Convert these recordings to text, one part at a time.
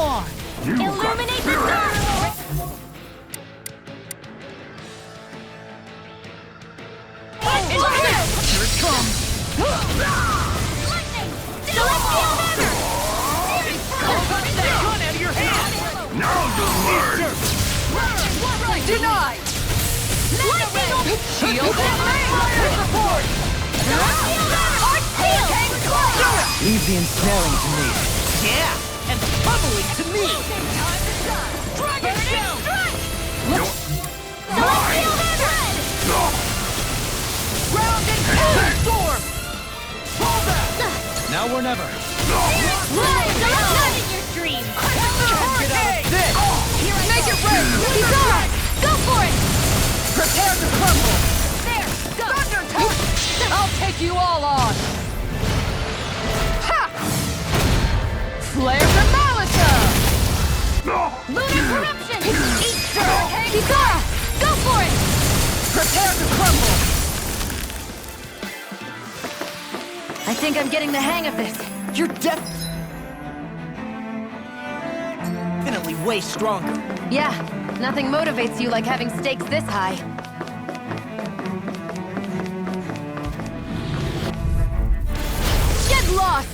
on! Illuminate the dark! Here it comes! Lightning! Celestial hammer! Cut that gun out of your hand! Now you'll learn! Denied! Lightning! Shield! Fire support! Arc shield! Leave the ensnaring to me. Yeah! And the pummeling to me! Dragon shield! No. Celestial hammer! Ground and power storm! Pull back! Now or never. Not in your dream! Get out of this! Make it rain! Kisara! Go for it! Prepare to crumble! There! Go! Thunder touch! I'll take you all on! Ha! Flare the Malika! Lunar corruption! Eat Hurricane! Kisara! Go for it! Prepare to crumble! I think I'm getting the hang of this. You're definitely way stronger. Yeah, nothing motivates you like having stakes this high. Get lost!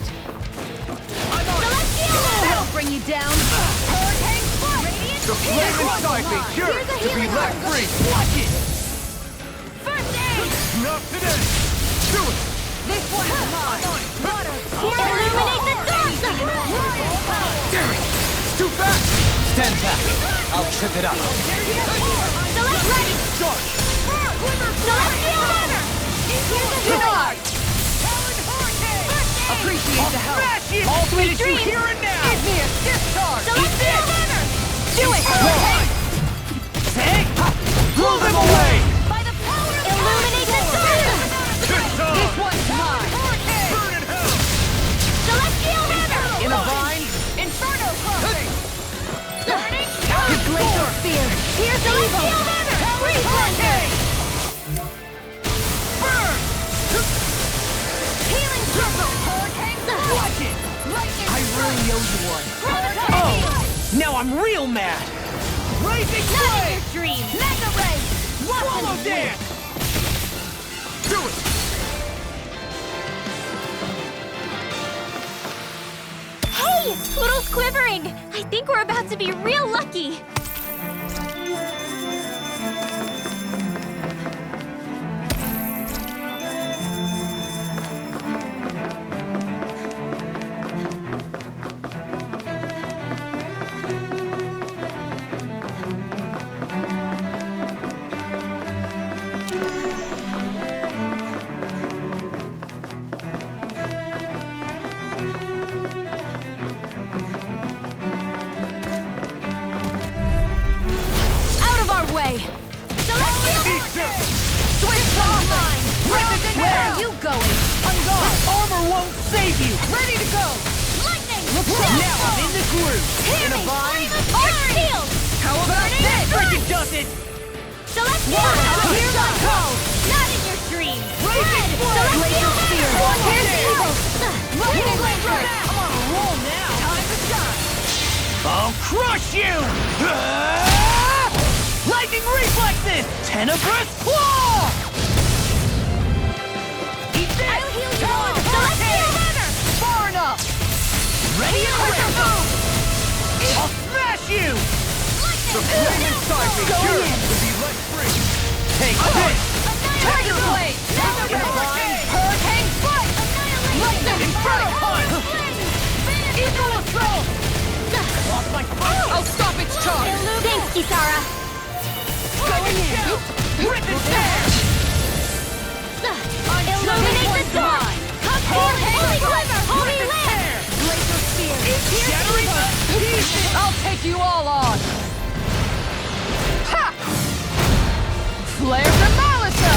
That'll bring you down. Hurricane Spark! Radiant The flame inside me yearns Here's a to be healing let arm. free! Watch it! First aid! Not today! Do it! This one's mine! Illuminate the dark! Damn it! It's too fast! Stand back. I'll trip it up. Select ready! Charge! Celestial hammer! Here's a healing arm. Denied! Appreciate the help! Smash it! All three to dreams. here and now! Give me a discharge! Celestial hammer! Do it! Take! Blow them away! By the power of illuminate the dark! This This one's mine! Burn in hell! Celestial hammer! In a vine! Inferno crossing! Burning! Glacial Sphere. Here's the Celestial hammer! Reflex! Burn! Healing circle! Hurricane! Watch it! Lightning! I really owe you one. Oh! Now I'm real mad! Rising Not in flame! your dream! Mega ray! Swallow dance! Do it! Hey! Poodle's quivering! I think we're about to be real lucky! Out of our way! Switch online! Where are you going? On guard! Armor won't save you! Ready to go! Lightning! Now I'm in the groove! In a vine! Arc shield! How about this? Freaking does it! Celestial Here hammer! I go! Not in your dreams! Raging Red! flame! Celestial Sphere! hammer! Here's Here! evil! Lightning Laser! I'm on a roll now! Time to shine! I'll crush you! Lightning reflexes! Tenebrous claw! Eat this! I'll heal you Talon all! Celestial Hurricane! hammer! Far enough! Ready and ready! I'll smash you! The flame inside me yearns to be let free! Take this! Tiger blade! Mega In a ray! vine! Hurricane strike! Lightning inferno punch! Eagle assault! Lost my focus! I'll stop its charge! Thanks, Kisara! Going in! Rip and tear! Illuminate the dark! Come here! Holy quiver! Holy land! Laser spear! Shattering Pieces! I'll take you all on! Ha! Flare the Malika!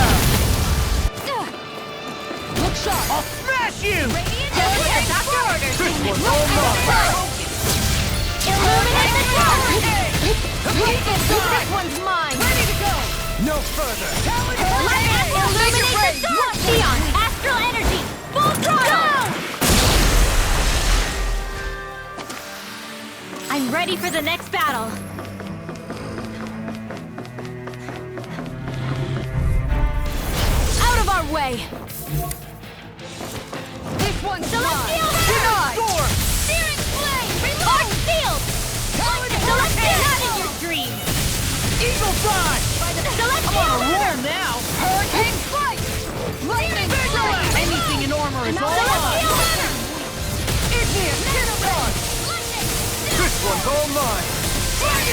Look sharp! I'll smash you! Radiant Hurricane! After orders! This one's all mine! Illuminate the dark! This one's mine! Ready to go! No further! Lightning! Illuminate the dark! Neon! Astral energy! Full throttle! I'm Ready for the next battle. Out of our way! This one's Celestial mine! Hammer! Storm! Searing Flame! Arc Field! Celestial Not in your dreams! Eagle Fly! Celestial Hammer! now! Hurricane Strike! Lightning Strike! Anything in armor is all Celestial mine! Hammer! Igneous Cinnamon! This one's all mine!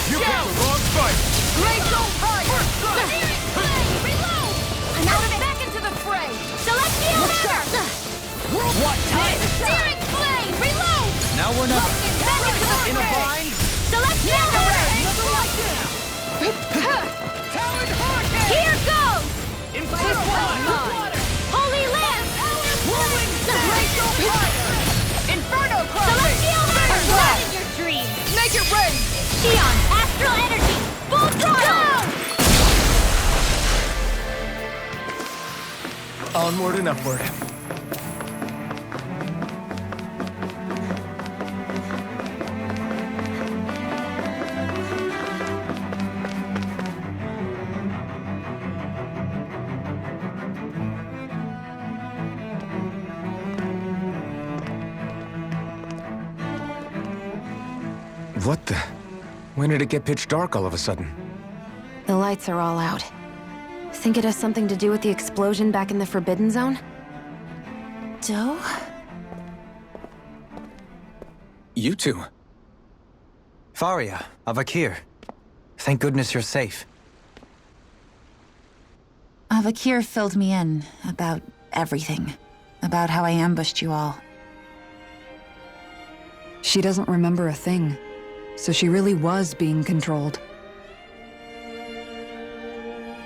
You picked the wrong fight! Glacial Fire! Searing Flame! Reload! I'm out of it! Back into the fray! Celestial Hammer! What time? Searing Flame! Reload! Now or never. Back into the In a fray! bind? Celestial Hammer! Talon Hurricane! Here goes! Inferno Fire! Holy Lance! Whirling Glacial Fire! Inferno Crossing! Celestial Hammer! Not in your dreams! Make it rain! Xion! Astral Energy! Full throttle! Onward and upward. What the? When did it get pitch dark all of a sudden? The lights are all out. Think it has something to do with the explosion back in the Forbidden Zone? Doe? You two. Faria, Avakir. Thank goodness you're safe. Avakir filled me in about everything. About how I ambushed you all. She doesn't remember a thing, so she really was being controlled.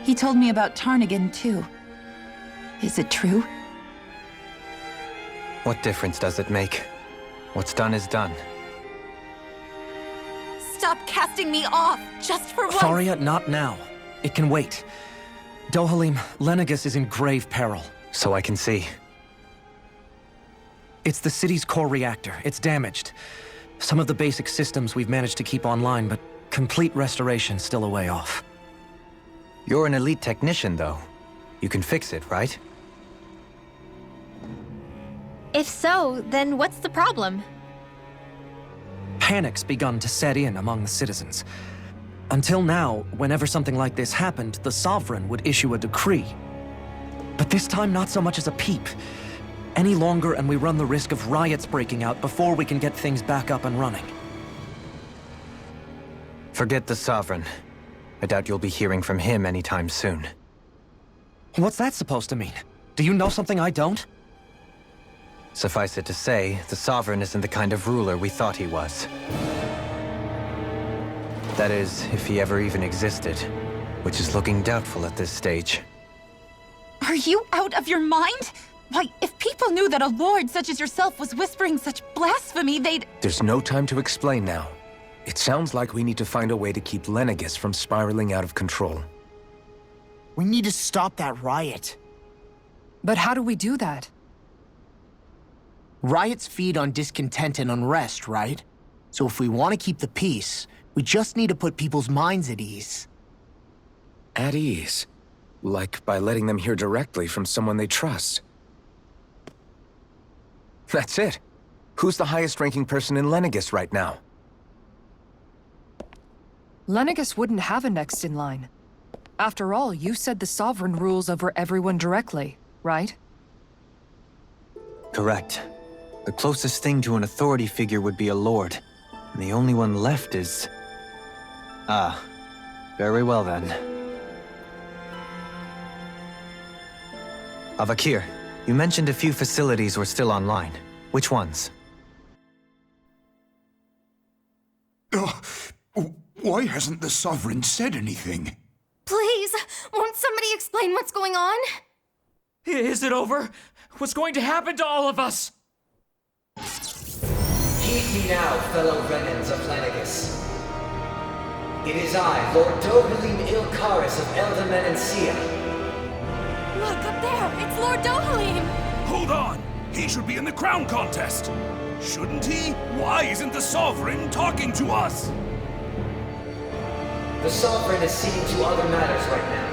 He told me about Tarnigan, too. Is it true? What difference does it make? What's done is done. Stop casting me off, just for once! Faria, not now. It can wait. Dohalim, Lenegis is in grave peril. So I can see. It's the city's core reactor. It's damaged. Some of the basic systems we've managed to keep online, but complete restoration's still a way off. You're an elite technician, though. You can fix it, right? If so, then what's the problem? Panic's begun to set in among the citizens. Until now, whenever something like this happened, the Sovereign would issue a decree. But this time, not so much as a peep. Any longer, and we run the risk of riots breaking out before we can get things back up and running. Forget the Sovereign. I doubt you'll be hearing from him anytime soon. What's that supposed to mean? Do you know something I don't? Suffice it to say, the Sovereign isn't the kind of ruler we thought he was. That is, if he ever even existed, which is looking doubtful at this stage. Are you out of your mind? Why, if people knew that a lord such as yourself was whispering such blasphemy, they'd— There's no time to explain now. It sounds like we need to find a way to keep Lenegis from spiraling out of control. We need to stop that riot. But how do we do that? Riots feed on discontent and unrest, right? So if we want to keep the peace, we just need to put people's minds at ease. At ease? Like by letting them hear directly from someone they trust. That's it. Who's the highest-ranking person in Lenegis right now? Lenegis wouldn't have a next in line. After all, you said the Sovereign rules over everyone directly, right? Correct. The closest thing to an authority figure would be a lord. And the only one left is... Ah. Very well then. Avakir, you mentioned a few facilities were still online. Which ones? Why hasn't the Sovereign said anything? Please, won't somebody explain what's going on? Is it over? What's going to happen to all of us? Heed me now, fellow remnants of Lenegis. It is I, Lord Dohalim Ilkaris of Eldaman and Sia. Look, up there! It's Lord Dohalim! Hold on! He should be in the crown contest. Shouldn't he? Why isn't the Sovereign talking to us? The Sovereign is seeing to other matters right now.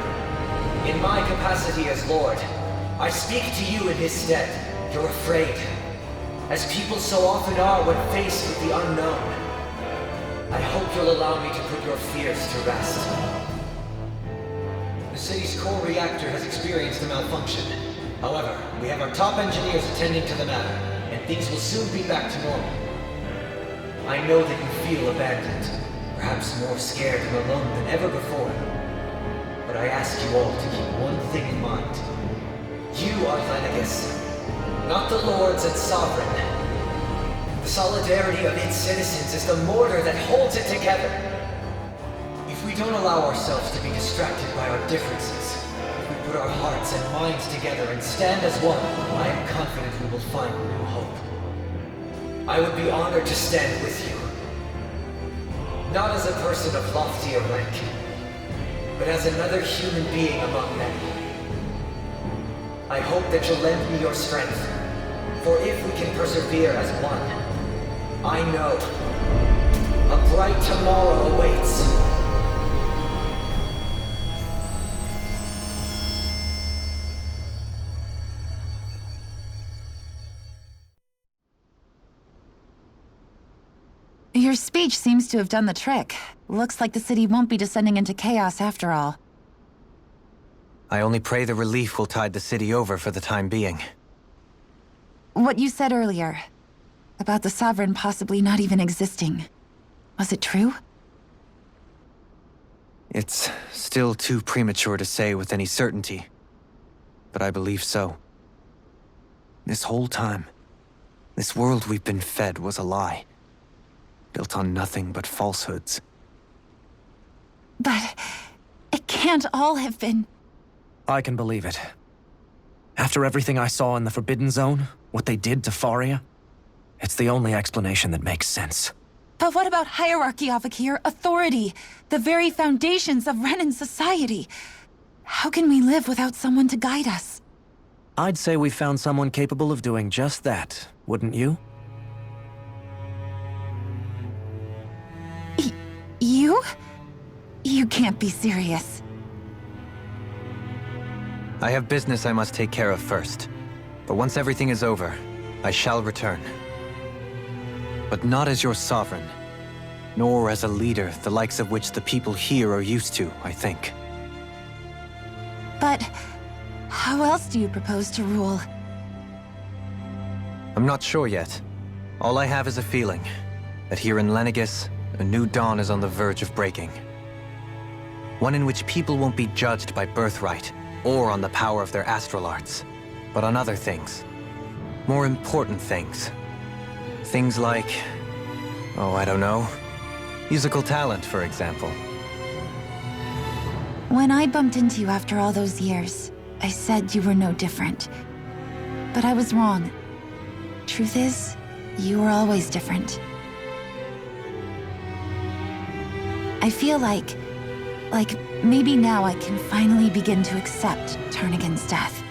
In my capacity as Lord, I speak to you in his stead. You're afraid, as people so often are when faced with the unknown. I hope you'll allow me to put your fears to rest. The city's core reactor has experienced a malfunction. However, we have our top engineers attending to the matter, and things will soon be back to normal. I know that you feel abandoned, perhaps more scared and alone than ever before. But I ask you all to keep one thing in mind. You are Lenegis, not the Lords and Sovereign. The solidarity of its citizens is the mortar that holds it together. If we don't allow ourselves to be distracted by our differences, if we put our hearts and minds together and stand as one, I am confident we will find new hope. I would be honored to stand with you. Not as a person of loftier rank, but as another human being among many. I hope that you'll lend me your strength, for if we can persevere as one, I know a bright tomorrow awaits. Your speech seems to have done the trick. Looks like the city won't be descending into chaos after all. I only pray the relief will tide the city over for the time being. What you said earlier, about the Sovereign possibly not even existing, was it true? It's still too premature to say with any certainty, but I believe so. This whole time, this world we've been fed was a lie, built on nothing but falsehoods. But it can't all have been... I can believe it. After everything I saw in the Forbidden Zone, what they did to Faria, it's the only explanation that makes sense. But what about hierarchy, Avakir? Authority? The very foundations of Renan society? How can we live without someone to guide us? I'd say we found someone capable of doing just that, wouldn't you? You? You can't be serious. I have business I must take care of first. But once everything is over, I shall return. But not as your sovereign, nor as a leader the likes of which the people here are used to, I think. But how else do you propose to rule? I'm not sure yet. All I have is a feeling that here in Lenegis, a new dawn is on the verge of breaking. One in which people won't be judged by birthright, or on the power of their astral arts, but on other things. More important things. Things like, oh, I don't know, musical talent, for example. When I bumped into you after all those years, I said you were no different. But I was wrong. Truth is, you were always different. I feel like maybe now I can finally begin to accept Turnagain's death.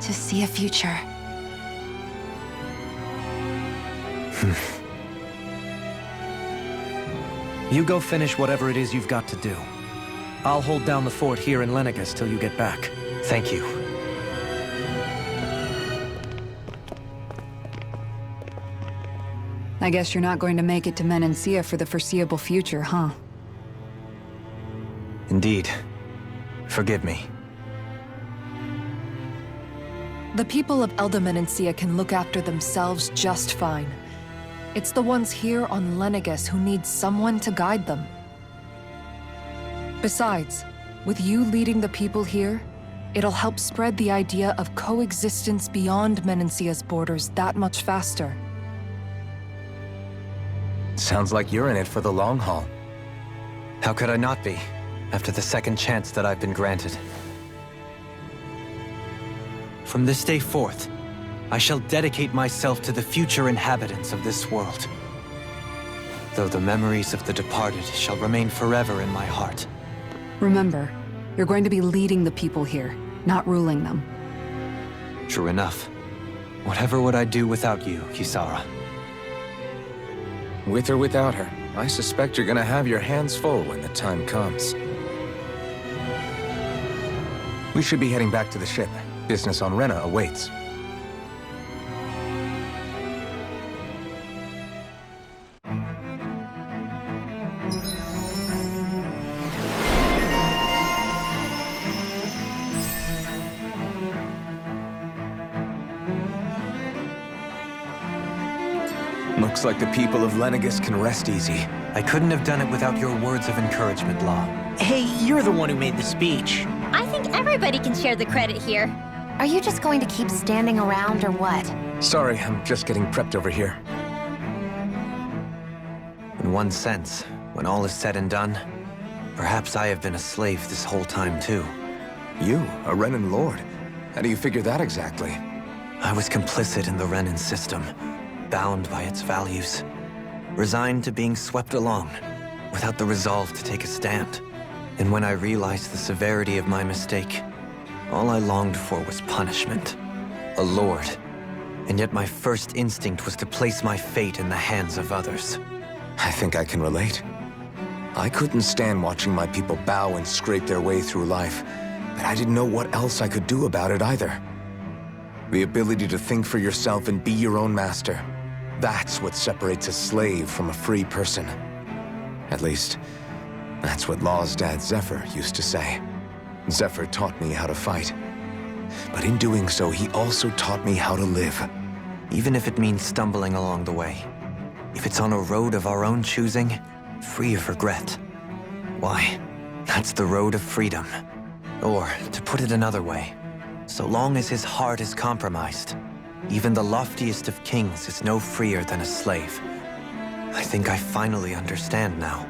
To see a future. You go finish whatever it is you've got to do. I'll hold down the fort here in Lenegis till you get back. Thank you. I guess you're not going to make it to Menancia for the foreseeable future, huh? Indeed. Forgive me. The people of Elda Menancia can look after themselves just fine. It's the ones here on Lenegis who need someone to guide them. Besides, with you leading the people here, it'll help spread the idea of coexistence beyond Menancia's borders that much faster. Sounds like you're in it for the long haul. How could I not be, after the second chance that I've been granted? From this day forth, I shall dedicate myself to the future inhabitants of this world. Though the memories of the departed shall remain forever in my heart. Remember, you're going to be leading the people here, not ruling them. True enough. Whatever would I do without you, Kisara? With or without her, I suspect you're gonna have your hands full when the time comes. We should be heading back to the ship. Business on Rena awaits. Looks like the people of Lenegis can rest easy. I couldn't have done it without your words of encouragement, Law. Hey, you're the one who made the speech. I think everybody can share the credit here. Are you just going to keep standing around or what? Sorry, I'm just getting prepped over here. In one sense, when all is said and done, perhaps I have been a slave this whole time too. You, a Renan Lord? How do you figure that exactly? I was complicit in the Renan system, bound by its values, resigned to being swept along, without the resolve to take a stand. And when I realized the severity of my mistake, all I longed for was punishment. A lord. And yet my first instinct was to place my fate in the hands of others. I think I can relate. I couldn't stand watching my people bow and scrape their way through life, but I didn't know what else I could do about it either. The ability to think for yourself and be your own master. That's what separates a slave from a free person. At least, that's what Law's dad Zephyr used to say. Zephyr taught me how to fight. But in doing so, he also taught me how to live. Even if it means stumbling along the way. If it's on a road of our own choosing, free of regret. Why, that's the road of freedom. Or, to put it another way, so long as his heart is compromised, even the loftiest of kings is no freer than a slave. I think I finally understand now.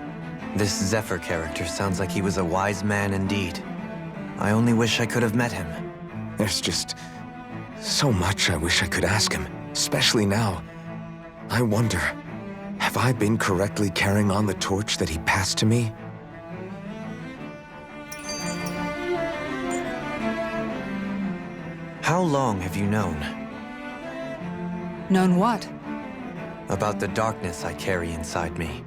This Zephyr character sounds like he was a wise man indeed. I only wish I could have met him. There's just so much I wish I could ask him, especially now. I wonder, have I been correctly carrying on the torch that he passed to me? How long have you known? Known what? About the darkness I carry inside me.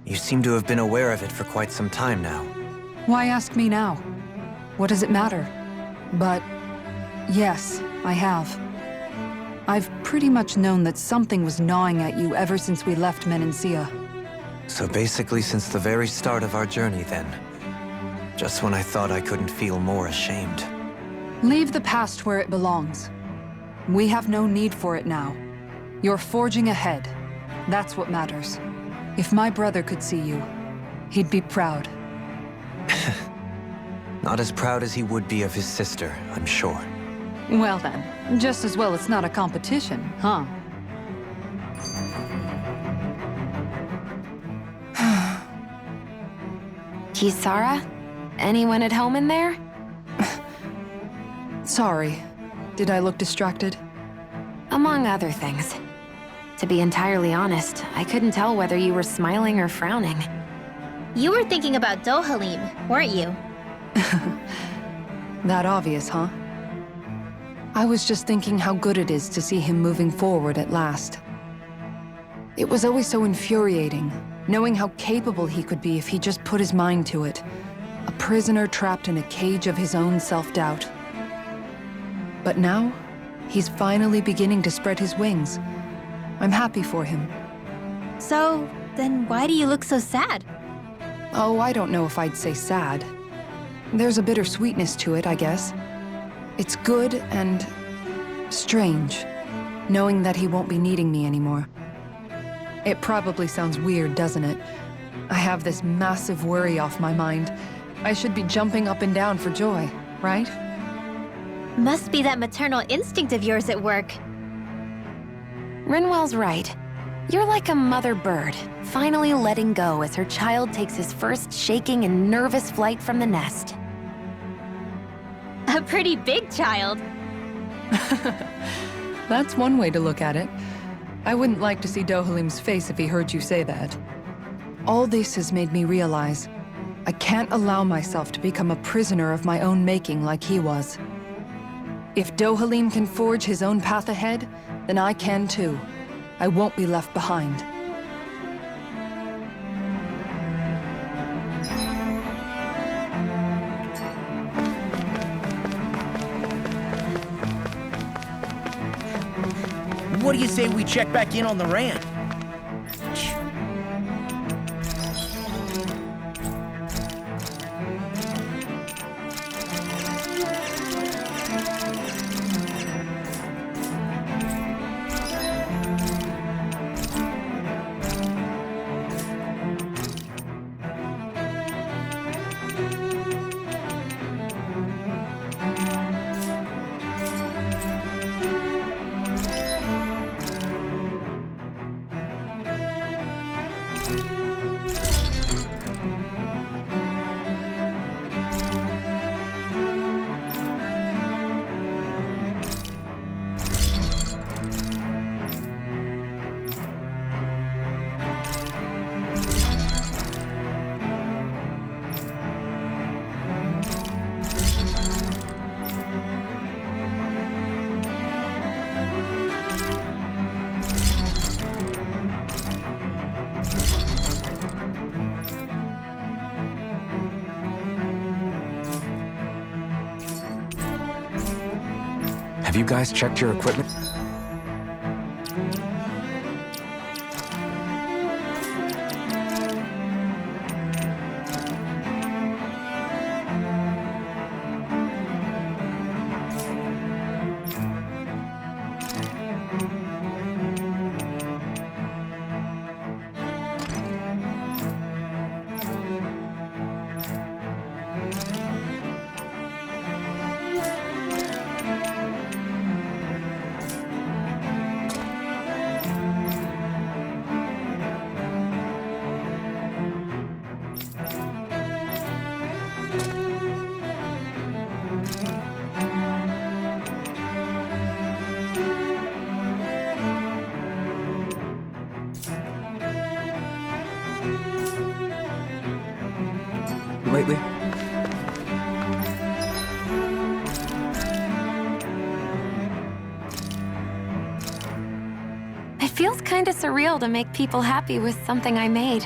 You seem to have been aware of it for quite some time now. Why ask me now? What does it matter? But yes, I have. I've pretty much known that something was gnawing at you ever since we left Menancia. So basically since the very start of our journey then. Just when I thought I couldn't feel more ashamed. Leave the past where it belongs. We have no need for it now. You're forging ahead. That's what matters. If my brother could see you, he'd be proud. Not as proud as he would be of his sister, I'm sure. Well then, just as well it's not a competition, huh? Kisara? Anyone at home in there? Sorry. Did I look distracted? Among other things. To be entirely honest, I couldn't tell whether you were smiling or frowning. You were thinking about Dohalim, weren't you? That obvious, huh? I was just thinking how good it is to see him moving forward at last. It was always so infuriating, knowing how capable he could be if he just put his mind to it. A prisoner trapped in a cage of his own self-doubt. But now, he's finally beginning to spread his wings. I'm happy for him. So, then why do you look so sad? Oh, I don't know if I'd say sad. There's a bittersweetness to it, I guess. It's good and strange, knowing that he won't be needing me anymore. It probably sounds weird, doesn't it? I have this massive worry off my mind. I should be jumping up and down for joy, right? Must be that maternal instinct of yours at work. Rinwell's right. You're like a mother bird, finally letting go as her child takes his first shaking and nervous flight from the nest. A pretty big child. That's one way to look at it. I wouldn't like to see Dohalim's face if he heard you say that. All this has made me realize I can't allow myself to become a prisoner of my own making like he was. If Dohalim can forge his own path ahead, then I can too. I won't be left behind. What do you say we check back in on the Rand? Have you guys checked your equipment? Lately? It feels kinda surreal to make people happy with something I made.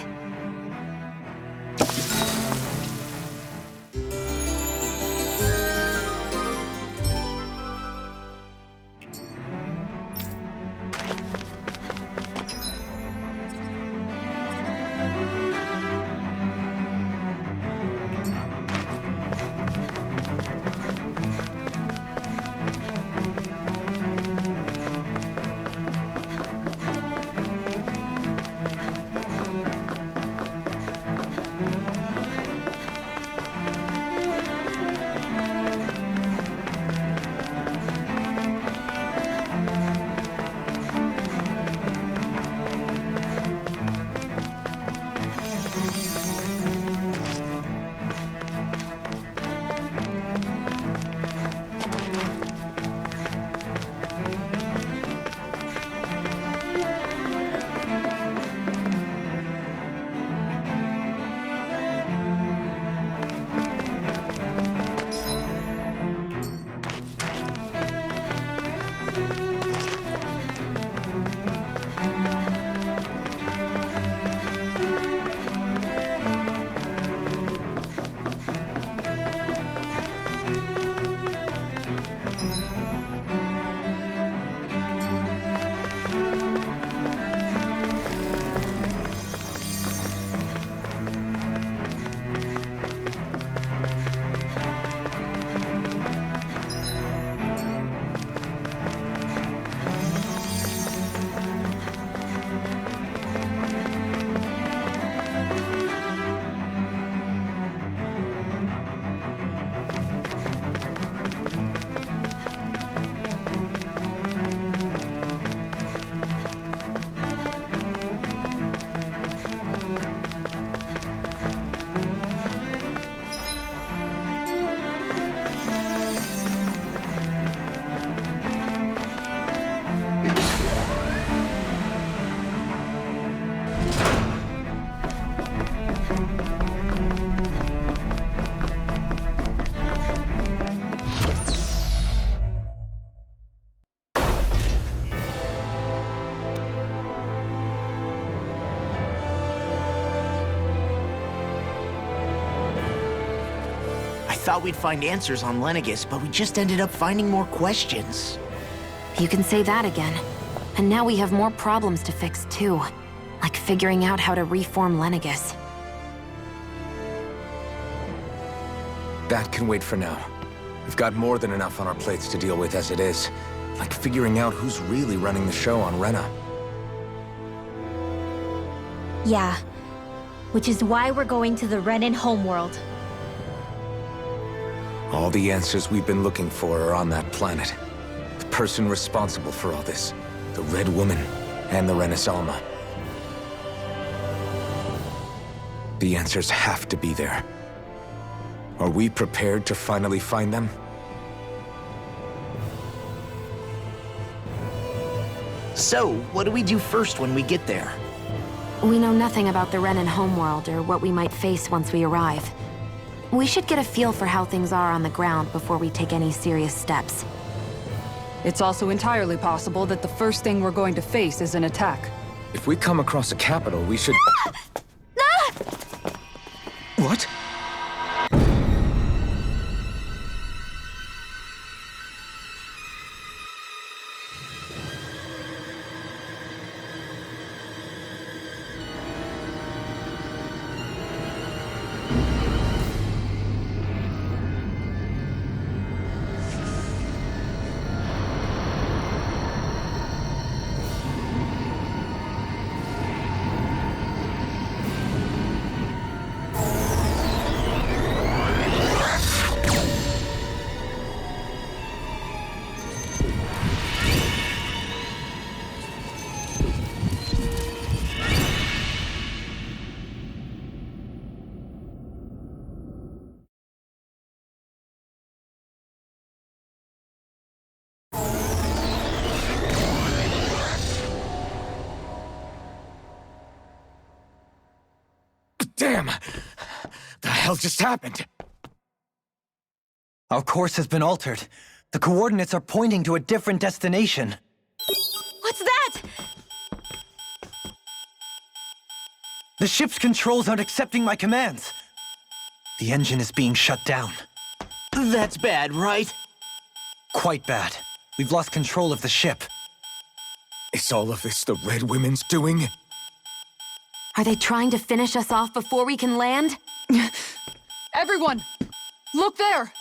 thought we'd find answers on Lenegis, but we just ended up finding more questions. You can say that again. And now we have more problems to fix, too. Like figuring out how to reform Lenegis. That can wait for now. We've got more than enough on our plates to deal with as it is. Like figuring out who's really running the show on Rena. Yeah. Which is why we're going to the Renan homeworld. All the answers we've been looking for are on that planet. The person responsible for all this. The Red Woman and the Renaissama. The answers have to be there. Are we prepared to finally find them? So, what do we do first when we get there? We know nothing about the Renan homeworld or what we might face once we arrive. We should get a feel for how things are on the ground before we take any serious steps. It's also entirely possible that the first thing we're going to face is an attack. If we come across a capital, we should... What? Damn! The hell just happened? Our course has been altered. The coordinates are pointing to a different destination. What's that? The ship's controls aren't accepting my commands. The engine is being shut down. That's bad, right? Quite bad. We've lost control of the ship. Is all of this the Red Women's doing? Are they trying to finish us off before we can land? Everyone! Look there!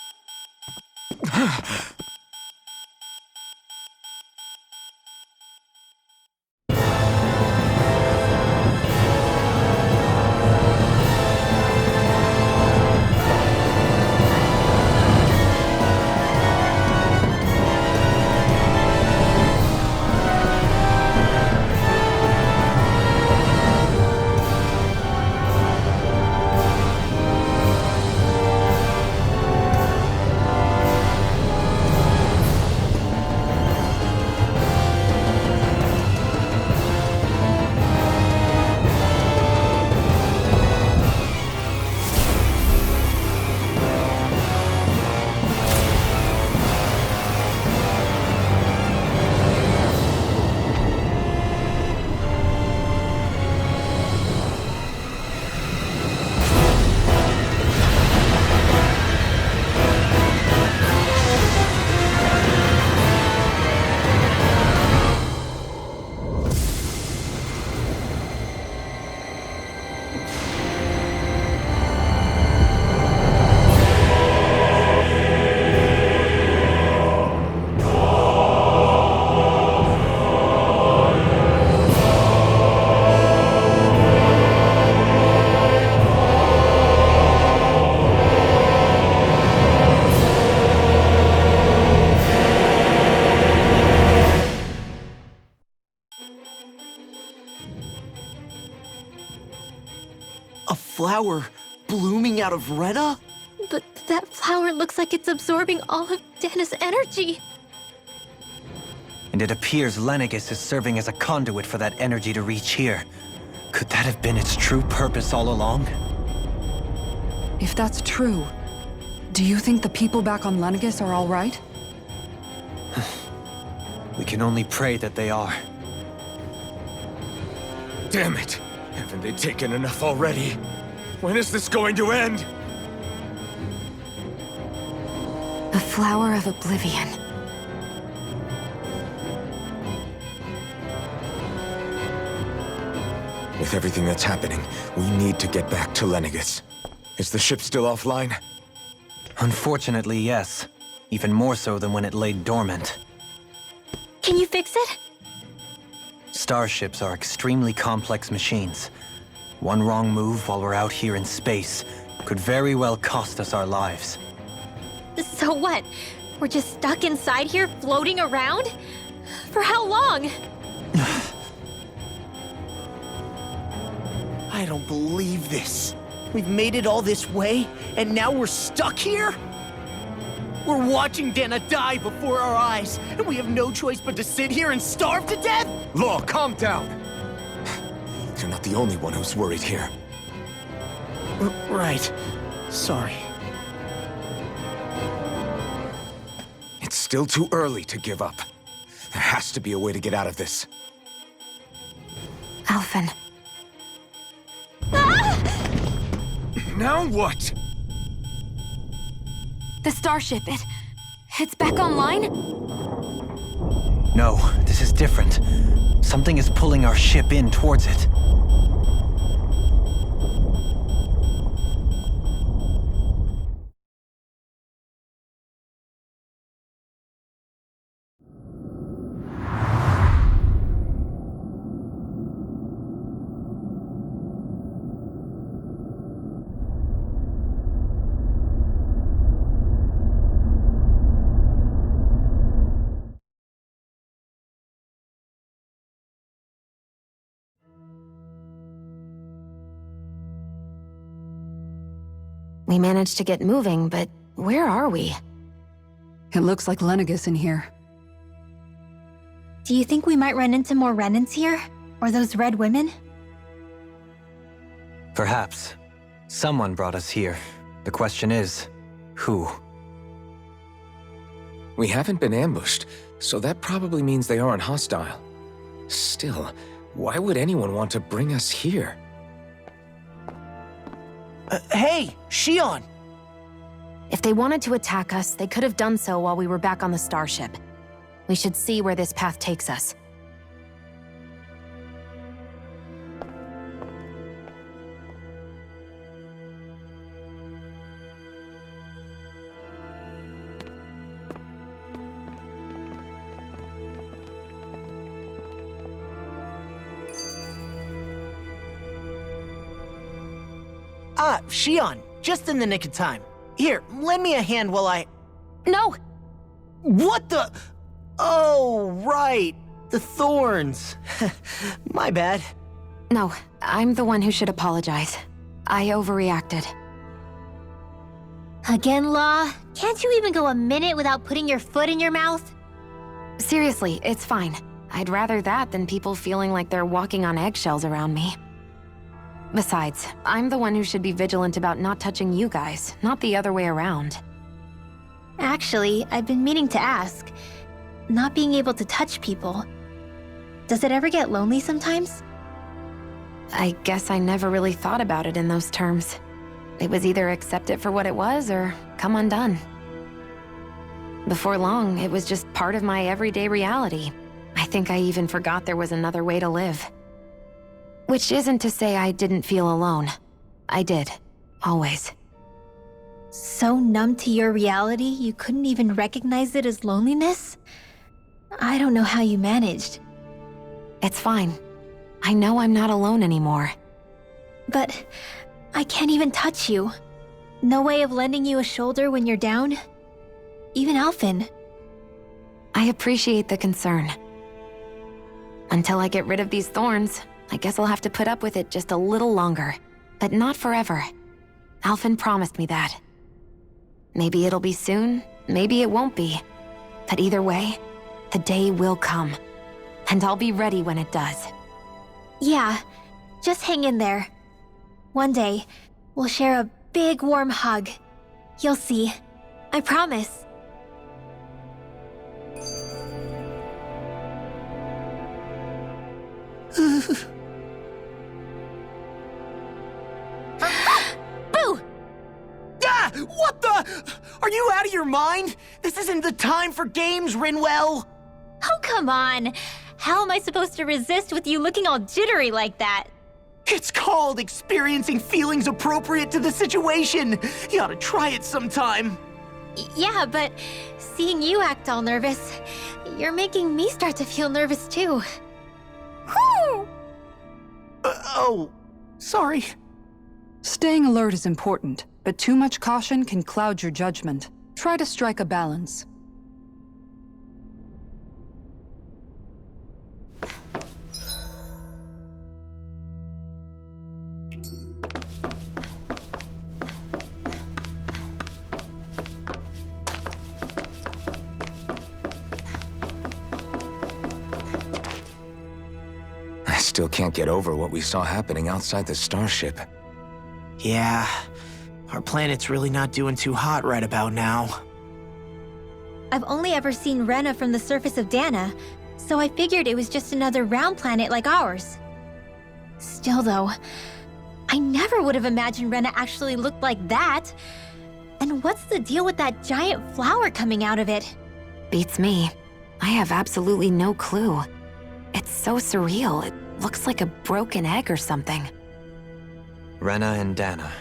A flower blooming out of Rena? But that flower looks like it's absorbing all of Dana's energy. And it appears Lenegis is serving as a conduit for that energy to reach here. Could that have been its true purpose all along? If that's true, do you think the people back on Lenegis are all right? We can only pray that they are. Damn it! Haven't they taken enough already? When is this going to end? Flower of Oblivion. With everything that's happening, we need to get back to Lenegis. Is the ship still offline? Unfortunately, yes. Even more so than when it lay dormant. Can you fix it? Starships are extremely complex machines. One wrong move while we're out here in space could very well cost us our lives. So what? We're just stuck inside here, floating around? For how long? I don't believe this. We've made it all this way, and now we're stuck here? We're watching Dana die before our eyes, and we have no choice but to sit here and starve to death? Law, calm down! You're not the only one who's worried here. Right. Sorry. It's still too early to give up. There has to be a way to get out of this. Alphen. Now what? The starship, it's back online? No, this is different. Something is pulling our ship in towards it. We managed to get moving, but where are we? It looks like Lenegis in here. Do you think we might run into more Renans here? Or those red women? Perhaps. Someone brought us here. The question is, who? We haven't been ambushed, so that probably means they aren't hostile. Still, why would anyone want to bring us here? Hey, Shion! If they wanted to attack us, they could have done so while we were back on the starship. We should see where this path takes us. Ah, Shion, just in the nick of time. Here, lend me a hand while I... No! What the... Oh, right. The thorns. My bad. No, I'm the one who should apologize. I overreacted. Again, Law? Can't you even go a minute without putting your foot in your mouth? Seriously, it's fine. I'd rather that than people feeling like they're walking on eggshells around me. Besides, I'm the one who should be vigilant about not touching you guys, not the other way around. Actually, I've been meaning to ask. Not being able to touch people, does it ever get lonely sometimes? I guess I never really thought about it in those terms. It was either accept it for what it was or come undone. Before long, it was just part of my everyday reality. I think I even forgot there was another way to live. Which isn't to say I didn't feel alone. I did. Always. So numb to your reality, you couldn't even recognize it as loneliness? I don't know how you managed. It's fine. I know I'm not alone anymore. But I can't even touch you. No way of lending you a shoulder when you're down? Even Alphen. I appreciate the concern. Until I get rid of these thorns, I guess I'll have to put up with it just a little longer. But not forever. Alphen promised me that. Maybe it'll be soon, maybe it won't be. But either way, the day will come. And I'll be ready when it does. Yeah, just hang in there. One day, we'll share a big warm hug. You'll see. I promise. Boo! Ah! What the? Are you out of your mind? This isn't the time for games, Rinwell! Oh, come on. How am I supposed to resist with you looking all jittery like that? It's called experiencing feelings appropriate to the situation. You ought to try it sometime. Yeah, but seeing you act all nervous, you're making me start to feel nervous too. Whew! Oh, sorry. Staying alert is important, but too much caution can cloud your judgment. Try to strike a balance. I still can't get over what we saw happening outside the starship. Yeah, our planet's really not doing too hot right about now. I've only ever seen Rena from the surface of Dana, so I figured it was just another round planet like ours. Still though, I never would have imagined Rena actually looked like that. And what's the deal with that giant flower coming out of it? Beats me. I have absolutely no clue. It's so surreal. It looks like a broken egg or something. Rena and Dana.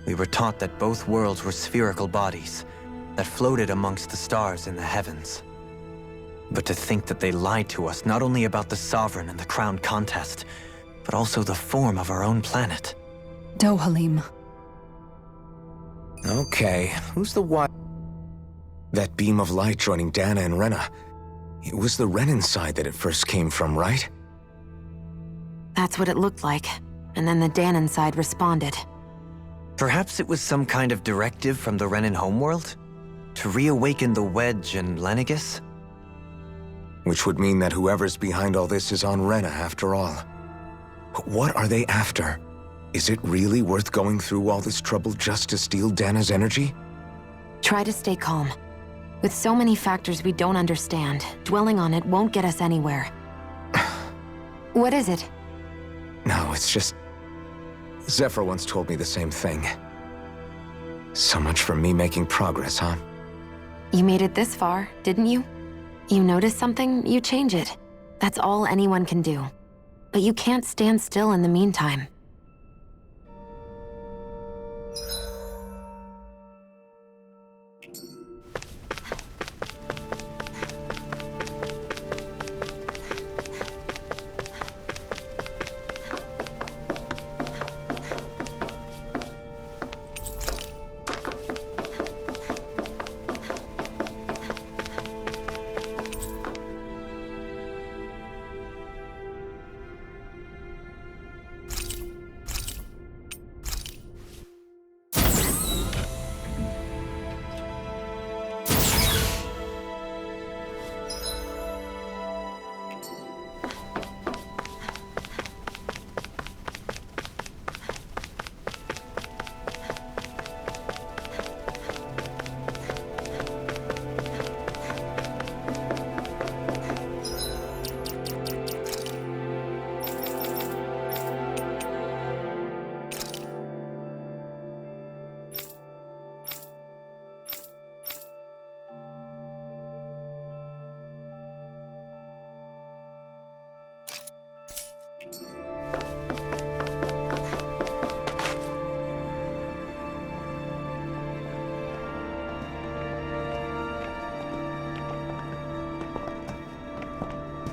We were taught that both worlds were spherical bodies that floated amongst the stars in the heavens. But to think that they lied to us not only about the Sovereign and the Crown contest, but also the form of our own planet. Dohalim. Okay, who's the one? That beam of light joining Dana and Rena. It was the Renan side that it first came from, right? That's what it looked like. And then the Danon side responded. Perhaps it was some kind of directive from the Renan homeworld? To reawaken the Wedge and Lenegis? Which would mean that whoever's behind all this is on Rena after all. But what are they after? Is it really worth going through all this trouble just to steal Dana's energy? Try to stay calm. With so many factors we don't understand, dwelling on it won't get us anywhere. What is it? No, it's just... Zephyr once told me the same thing. So much for me making progress, huh? You made it this far, didn't you? You notice something, you change it. That's all anyone can do. But you can't stand still in the meantime.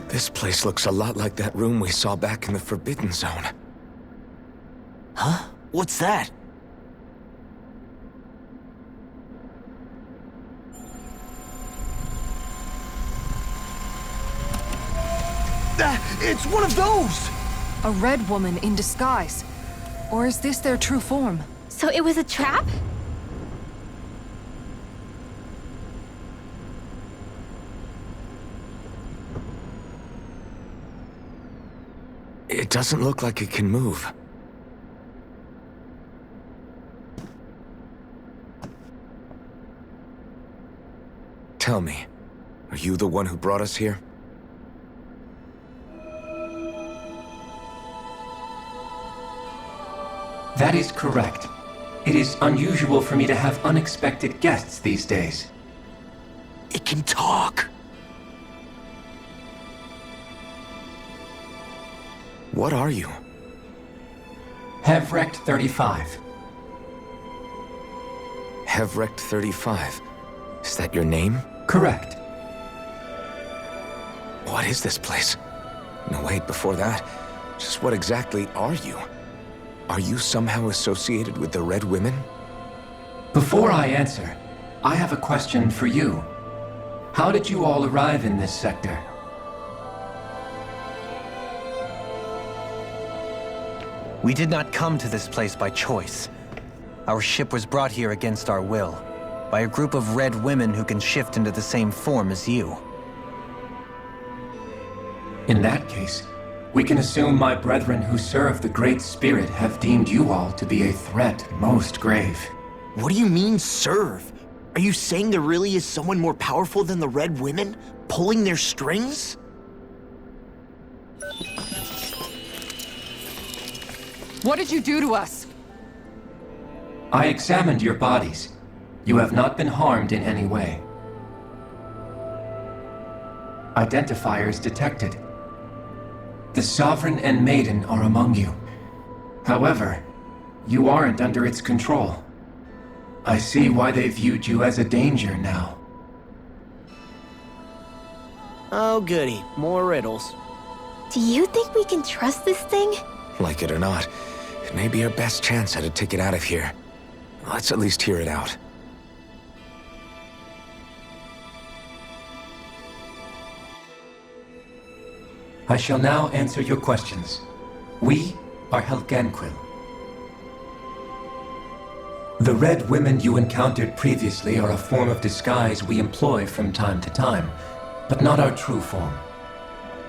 This place looks a lot like that room we saw back in the Forbidden Zone. Huh? What's that? It's one of those! A red woman in disguise. Or is this their true form? So it was a trap? It doesn't look like it can move. Tell me, are you the one who brought us here? That is correct. It is unusual for me to have unexpected guests these days. It can talk. What are you? Hevrecht 35. Hevrecht 35. Is that your name? Correct. What is this place? No, wait, before that, just what exactly are you? Are you somehow associated with the Red Women? Before I answer, I have a question for you. How did you all arrive in this sector? We did not come to this place by choice. Our ship was brought here against our will, by a group of Red Women who can shift into the same form as you. In that case, we can assume my brethren who serve the Great Spirit have deemed you all to be a threat most grave. What do you mean, serve? Are you saying there really is someone more powerful than the Red Women, pulling their strings? What did you do to us? I examined your bodies. You have not been harmed in any way. Identifiers detected. The Sovereign and Maiden are among you. However, you aren't under its control. I see why they viewed you as a danger now. Oh goody, more riddles. Do you think we can trust this thing? Like it or not, it may be our best chance at a ticket out of here. Let's at least hear it out. I shall now answer your questions. We are Helgenquil. The Red Women you encountered previously are a form of disguise we employ from time to time, but not our true form.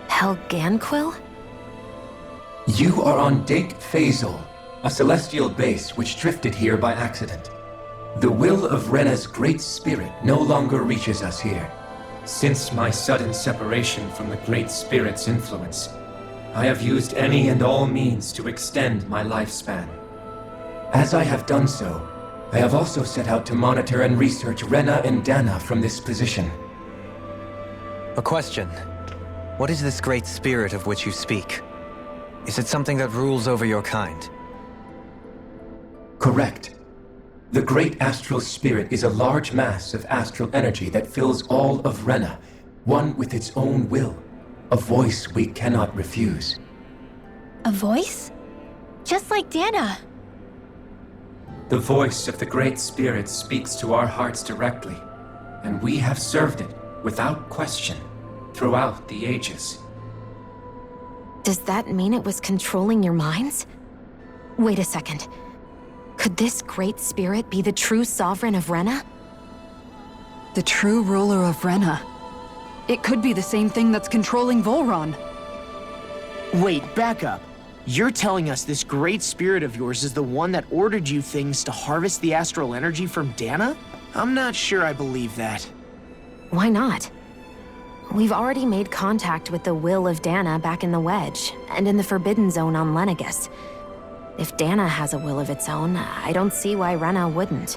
Helgenquil? You are on Dake Phasol, a celestial base which drifted here by accident. The will of Rena's Great Spirit no longer reaches us here. Since my sudden separation from the Great Spirit's influence, I have used any and all means to extend my lifespan. As I have done so, I have also set out to monitor and research Rena and Dana from this position. A question. What is this Great Spirit of which you speak? Is it something that rules over your kind? Correct. The Great Astral Spirit is a large mass of astral energy that fills all of Rena, one with its own will, a voice we cannot refuse. A voice? Just like Dana. The voice of the Great Spirit speaks to our hearts directly, and we have served it, without question, throughout the ages. Does that mean it was controlling your minds? Wait a second. Could this Great Spirit be the true Sovereign of Rena? The true ruler of Rena. It could be the same thing that's controlling Volron. Wait, back up. You're telling us this Great Spirit of yours is the one that ordered you things to harvest the astral energy from Dana? I'm not sure I believe that. Why not? We've already made contact with the will of Dana back in the Wedge, and in the Forbidden Zone on Lenegus. If Dana has a will of its own, I don't see why Rena wouldn't.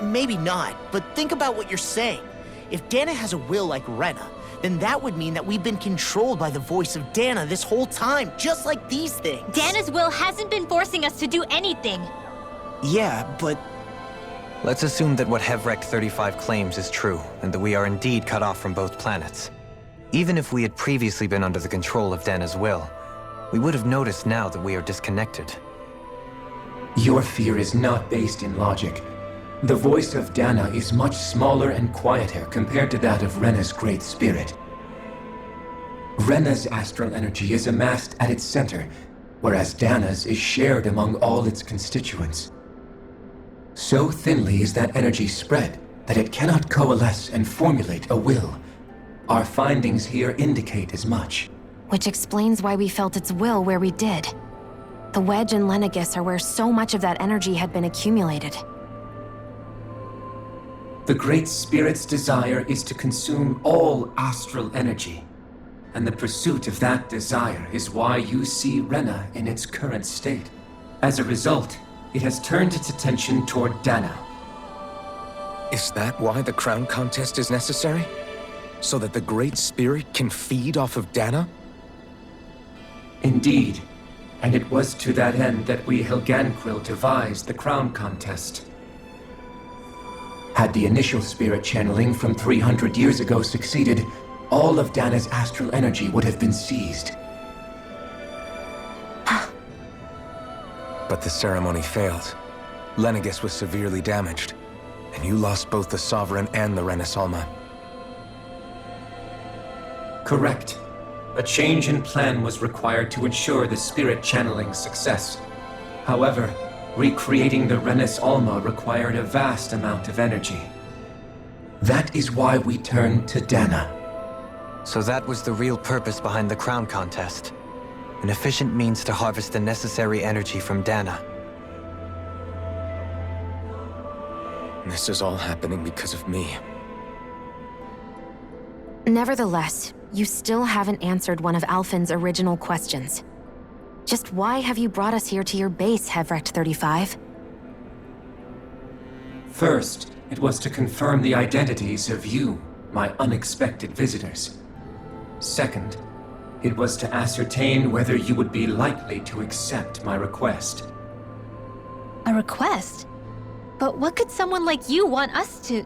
Maybe not, but think about what you're saying. If Dana has a will like Rena, then that would mean that we've been controlled by the voice of Dana this whole time, just like these things. Dana's will hasn't been forcing us to do anything. Yeah, but... Let's assume that what Hevrecht 35 claims is true, and that we are indeed cut off from both planets. Even if we had previously been under the control of Dana's will, we would have noticed now that we are disconnected. Your fear is not based in logic. The voice of Dana is much smaller and quieter compared to that of Rena's Great Spirit. Rena's astral energy is amassed at its center, whereas Dana's is shared among all its constituents. So thinly is that energy spread that it cannot coalesce and formulate a will. Our findings here indicate as much. Which explains why we felt its will where we did. The Wedge and Lenegus are where so much of that energy had been accumulated. The Great Spirit's desire is to consume all astral energy, and the pursuit of that desire is why you see Rena in its current state. As a result, it has turned its attention toward Dana. Is that why the crown contest is necessary? So that the Great Spirit can feed off of Dana? Indeed. And it was to that end that we Helganquil devised the crown contest. Had the initial spirit channeling from 300 years ago succeeded, all of Dana's astral energy would have been seized. But the ceremony failed. Lenegis was severely damaged, and you lost both the Sovereign and the Renaissance. Correct. A change in plan was required to ensure the spirit channeling's success. However, recreating the Renis Alma required a vast amount of energy. That is why we turned to Dana. So that was the real purpose behind the crown contest. An efficient means to harvest the necessary energy from Dana. This is all happening because of me. Nevertheless, you still haven't answered one of Alphen's original questions. Just why have you brought us here to your base, Hevrecht 35? First, it was to confirm the identities of you, my unexpected visitors. Second, it was to ascertain whether you would be likely to accept my request. A request? But what could someone like you want us to...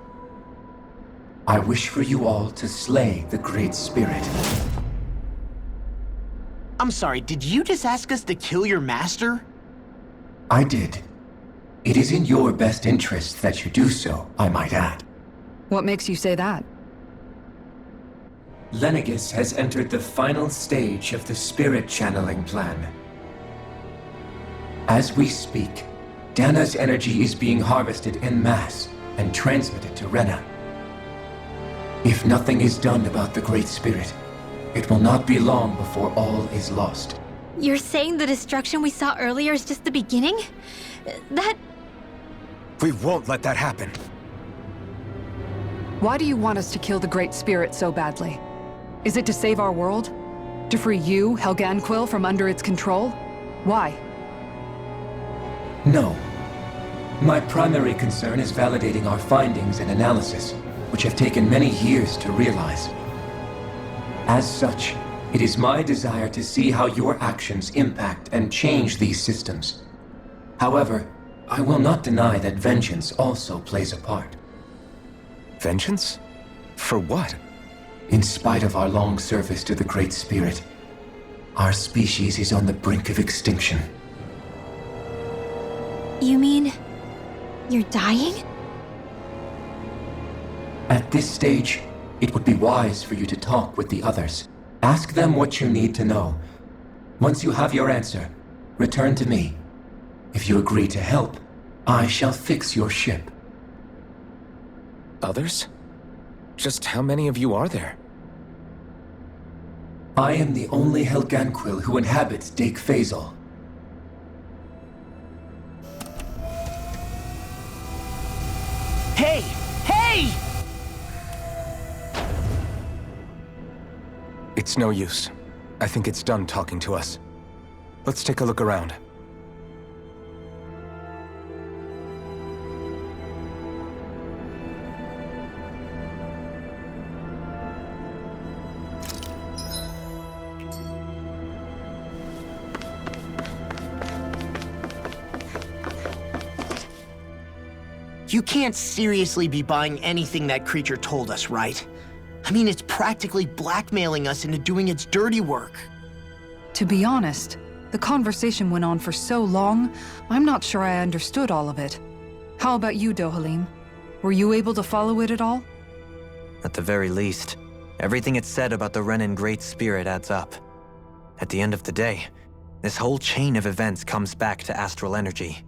I wish for you all to slay the Great Spirit. I'm sorry, did you just ask us to kill your master? I did. It is in your best interest that you do so, I might add. What makes you say that? Lenegis has entered the final stage of the spirit channeling plan. As we speak, Dana's energy is being harvested en masse and transmitted to Rena. If nothing is done about the Great Spirit, it will not be long before all is lost. You're saying the destruction we saw earlier is just the beginning? That... We won't let that happen. Why do you want us to kill the Great Spirit so badly? Is it to save our world? To free you, Helganquil, from under its control? Why? No. My primary concern is validating our findings and analysis, which have taken many years to realize. As such, it is my desire to see how your actions impact and change these systems. However, I will not deny that vengeance also plays a part. Vengeance? For what? In spite of our long service to the Great Spirit, our species is on the brink of extinction. You mean... you're dying? At this stage, it would be wise for you to talk with the others. Ask them what you need to know. Once you have your answer, return to me. If you agree to help, I shall fix your ship. Others? Just how many of you are there? I am the only Helganquil who inhabits Dake Faisal. Hey! Hey! It's no use. I think it's done talking to us. Let's take a look around. You can't seriously be buying anything that creature told us, right? I mean, it's practically blackmailing us into doing its dirty work. To be honest, the conversation went on for so long, I'm not sure I understood all of it. How about you, Dohalim? Were you able to follow it at all? At the very least, everything it said about the Renan Great Spirit adds up. At the end of the day, this whole chain of events comes back to astral energy.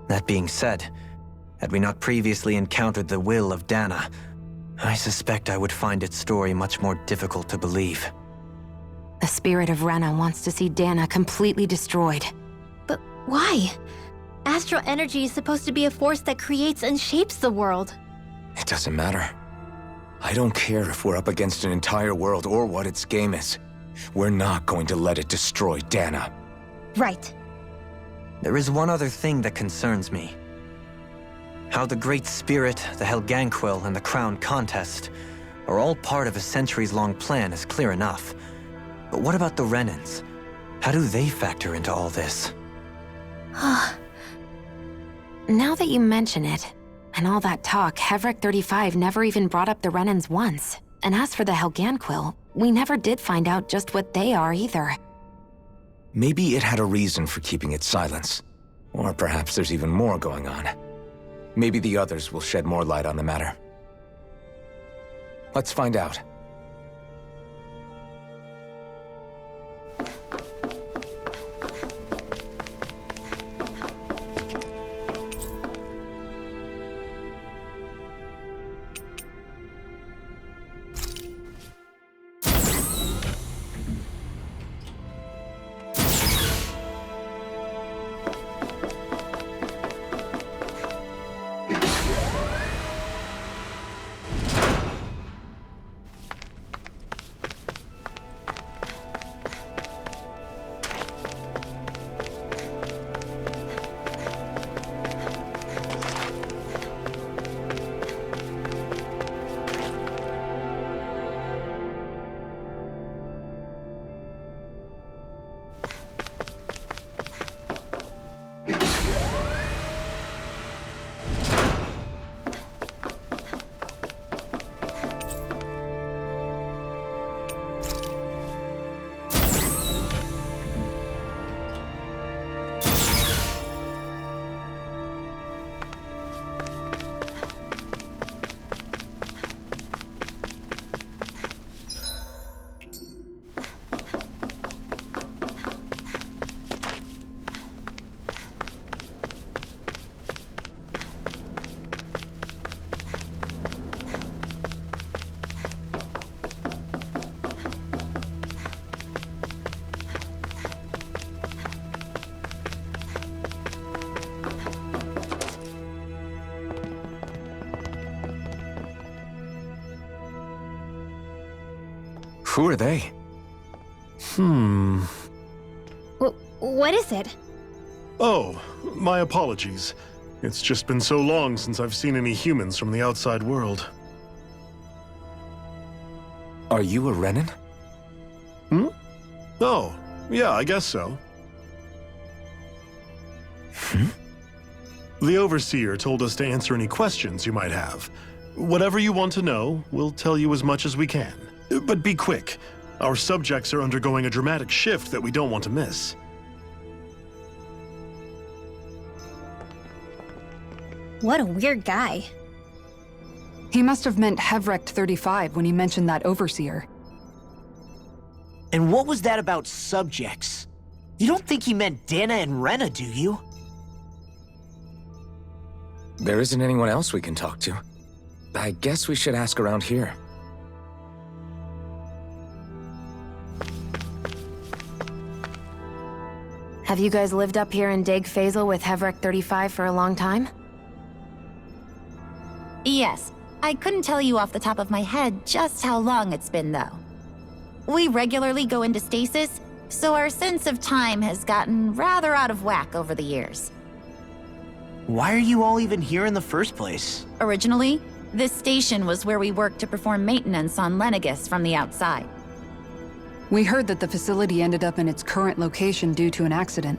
That being said, had we not previously encountered the will of Dana, I suspect I would find its story much more difficult to believe. The spirit of Rena wants to see Dana completely destroyed. But why? Astral energy is supposed to be a force that creates and shapes the world. It doesn't matter. I don't care if we're up against an entire world or what its game is. We're not going to let it destroy Dana. Right. There is one other thing that concerns me. How the Great Spirit, the Helganquil, and the Crown Contest are all part of a centuries-long plan is clear enough. But what about the Renans? How do they factor into all this? Now that you mention it, and all that talk, Hevric 35 never even brought up the Renans once. And as for the Helganquil, we never did find out just what they are either. Maybe it had a reason for keeping its silence. Or perhaps there's even more going on. Maybe the others will shed more light on the matter. Let's find out. Who are they? What is it? Oh, my apologies. It's just been so long since I've seen any humans from the outside world. Are you a Renan? Oh, yeah, I guess so. The Overseer told us to answer any questions you might have. Whatever you want to know, we'll tell you as much as we can. But be quick. Our subjects are undergoing a dramatic shift that we don't want to miss. What a weird guy. He must have meant Hevric 35 when he mentioned that Overseer. And what was that about subjects? You don't think he meant Dana and Rena, do you? There isn't anyone else we can talk to. I guess we should ask around here. Have you guys lived up here in Deg Faisal with Hevric 35 for a long time? Yes. I couldn't tell you off the top of my head just how long it's been, though. We regularly go into stasis, so our sense of time has gotten rather out of whack over the years. Why are you all even here in the first place? Originally, this station was where we worked to perform maintenance on Lenegis from the outside. We heard that the facility ended up in its current location due to an accident.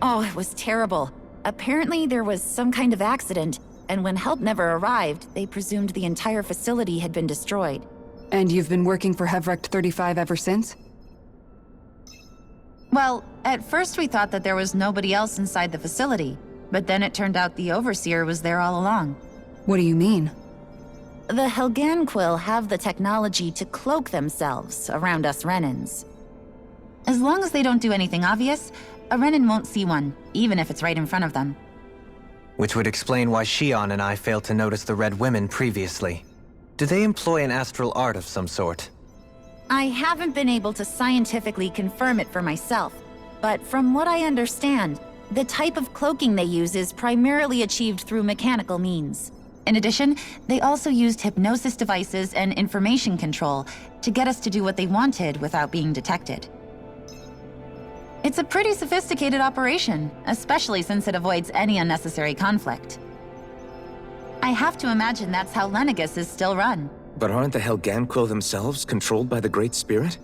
Oh, it was terrible. Apparently there was some kind of accident, and when help never arrived, they presumed the entire facility had been destroyed. And you've been working for Hevric 35 ever since? Well, at first we thought that there was nobody else inside the facility, but then it turned out the Overseer was there all along. What do you mean? The Helganquil have the technology to cloak themselves around us Renans. As long as they don't do anything obvious, a Renan won't see one, even if it's right in front of them. Which would explain why Shion and I failed to notice the Red Women previously. Do they employ an astral art of some sort? I haven't been able to scientifically confirm it for myself, but from what I understand, the type of cloaking they use is primarily achieved through mechanical means. In addition, they also used hypnosis devices and information control to get us to do what they wanted without being detected. It's a pretty sophisticated operation, especially since it avoids any unnecessary conflict. I have to imagine that's how Lenegis is still run. But aren't the Helganquil themselves controlled by the Great Spirit?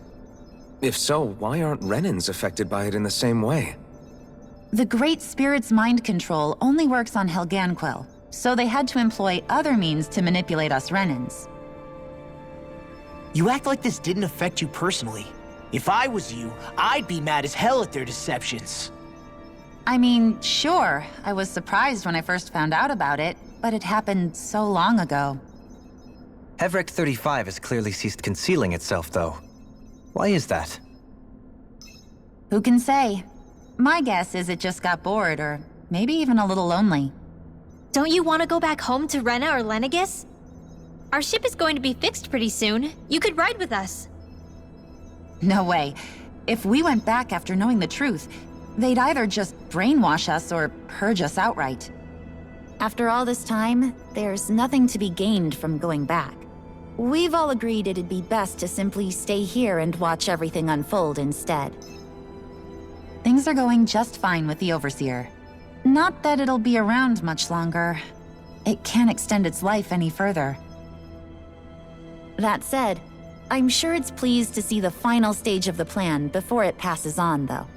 If so, why aren't Renans affected by it in the same way? The Great Spirit's mind control only works on Helganquil, so they had to employ other means to manipulate us Renans. You act like this didn't affect you personally. If I was you, I'd be mad as hell at their deceptions. I mean, sure, I was surprised when I first found out about it, but it happened so long ago. Hevrek 35 has clearly ceased concealing itself, though. Why is that? Who can say? My guess is it just got bored, or maybe even a little lonely. Don't you want to go back home to Rena or Lenegis? Our ship is going to be fixed pretty soon. You could ride with us. No way. If we went back after knowing the truth, they'd either just brainwash us or purge us outright. After all this time, there's nothing to be gained from going back. We've all agreed it'd be best to simply stay here and watch everything unfold instead. Things are going just fine with the Overseer. Not that it'll be around much longer. It can't extend its life any further. That said, I'm sure it's pleased to see the final stage of the plan before it passes on, though.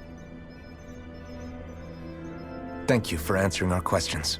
Thank you for answering our questions.